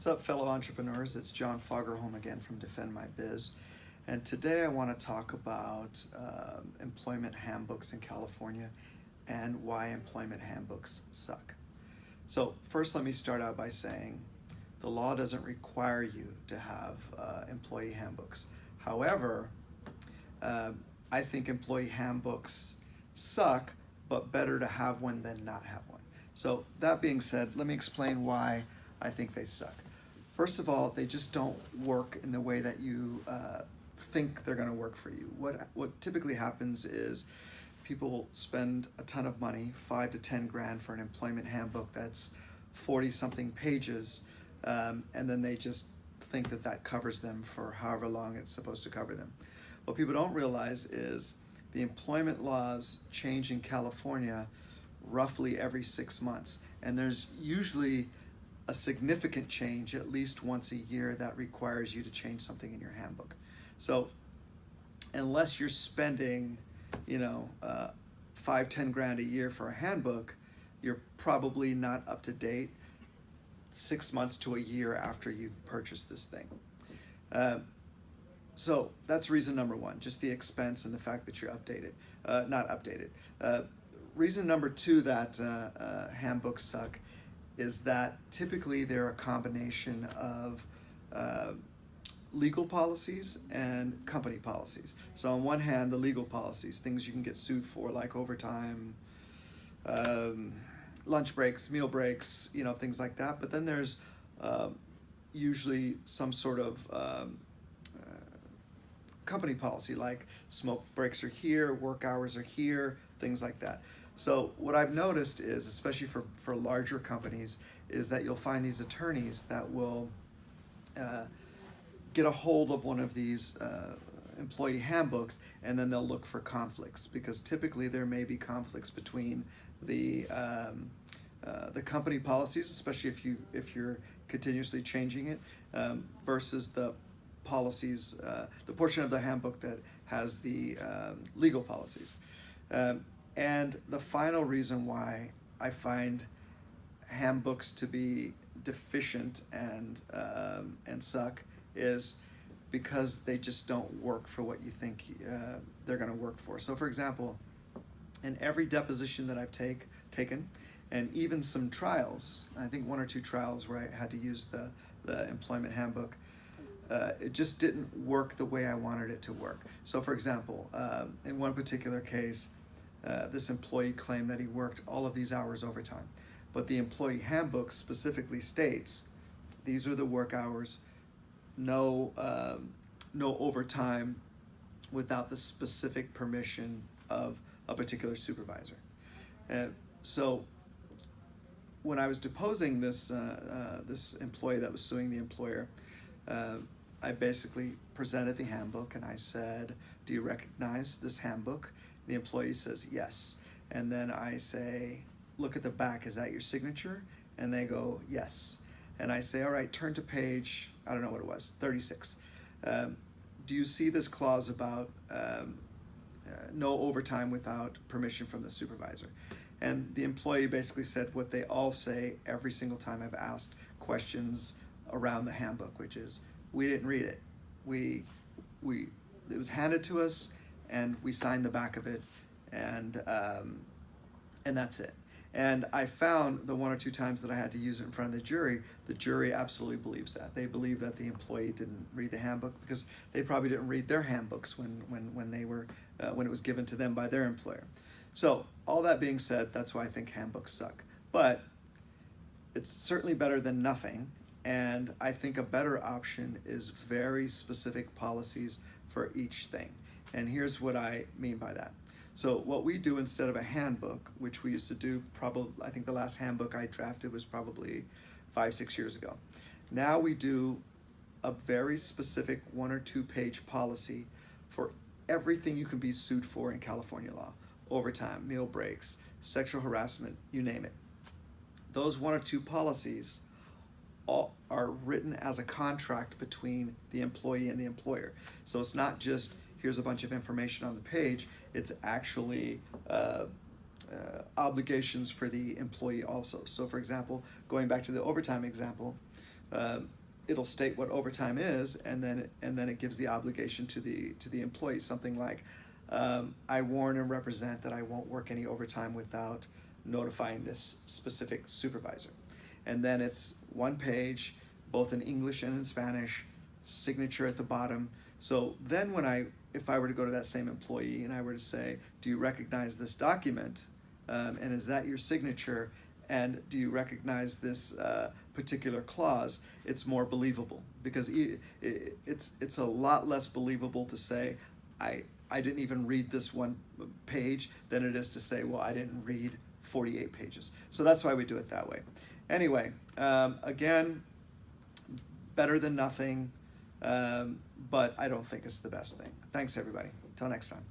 What's up, fellow entrepreneurs? It's John Foggerholm again from Defend My Biz. And today I want to talk about employment handbooks in California and why employment handbooks suck. So first, let me start out by saying the law doesn't require you to have employee handbooks. However, I think employee handbooks suck, but better to have one than not have one. So that being said, let me explain why I think they suck. First of all, they just don't work in the way that you think they're going to work for you. What typically happens is people spend a ton of money, 5 to 10 grand for an employment handbook that's 40 something pages, and then they just think that that covers them for however long it's supposed to cover them. What people don't realize is the employment laws change in California roughly every 6 months, and there's usually a significant change at least once a year that requires you to change something in your handbook. So unless you're spending 5-10 grand a year for a handbook, you're probably not up to date 6 months to a year after you've purchased this thing. So that's reason number one, just the expense and the fact that you're not updated. Reason number two that handbooks suck is that typically they're a combination of legal policies and company policies. So on one hand, the legal policies, things you can get sued for, like overtime, lunch breaks, meal breaks, things like that. But then there's usually some sort of company policy, like smoke breaks are here, work hours are here, things like that. So what I've noticed is, especially for larger companies, is that you'll find these attorneys that will get a hold of one of these employee handbooks, and then they'll look for conflicts, because typically there may be conflicts between the company policies, especially if you're continuously changing it, versus the policies, the portion of the handbook that has the legal policies. And the final reason why I find handbooks to be deficient and suck is because they just don't work for what you think they're going to work for. So for example, in every deposition that I've taken, and even some trials, I think 1 or 2 trials where I had to use the employment handbook, it just didn't work the way I wanted it to work. So for example, in one particular case, this employee claimed that he worked all of these hours overtime, but the employee handbook specifically states these are the work hours, no overtime without the specific permission of a particular supervisor. So when I was deposing this employee that was suing the employer, I basically presented the handbook and I said, "Do you recognize this handbook?" The employee says yes. And then I say, "Look at the back, is that your signature?" And they go, "Yes." And I say, "All right, turn to page," I don't know what it was, 36. "Do you see this clause about no overtime without permission from the supervisor?" And the employee basically said what they all say every single time I've asked questions around the handbook, which is, "We didn't read it. It was handed to us, and we signed the back of it, and that's it." And I found the 1 or 2 times that I had to use it in front of the jury absolutely believes that. They believe that the employee didn't read the handbook because they probably didn't read their handbooks when it was given to them by their employer. So all that being said, that's why I think handbooks suck. But it's certainly better than nothing. And I think a better option is very specific policies for each thing. And here's what I mean by that. So what we do instead of a handbook, which we used to do I think the last handbook I drafted was probably 5-6 years ago. Now we do a very specific 1 or 2 page policy for everything you can be sued for in California law. Overtime, meal breaks, sexual harassment, you name it. Those 1 or 2 policies all are written as a contract between the employee and the employer. So it's not just here's a bunch of information on the page, it's actually obligations for the employee also. So for example, going back to the overtime example, it'll state what overtime is, and then it gives the obligation to the employee, something like, I warn and represent that I won't work any overtime without notifying this specific supervisor. And then it's one page, both in English and in Spanish, signature at the bottom. So then if I were to go to that same employee and I were to say, do you recognize this document? And is that your signature? And do you recognize this particular clause? It's more believable, because it's a lot less believable to say, I didn't even read this one page, than it is to say, well, I didn't read 48 pages. So that's why we do it that way. Anyway, again, better than nothing, but I don't think it's the best thing. Thanks, everybody. Till next time.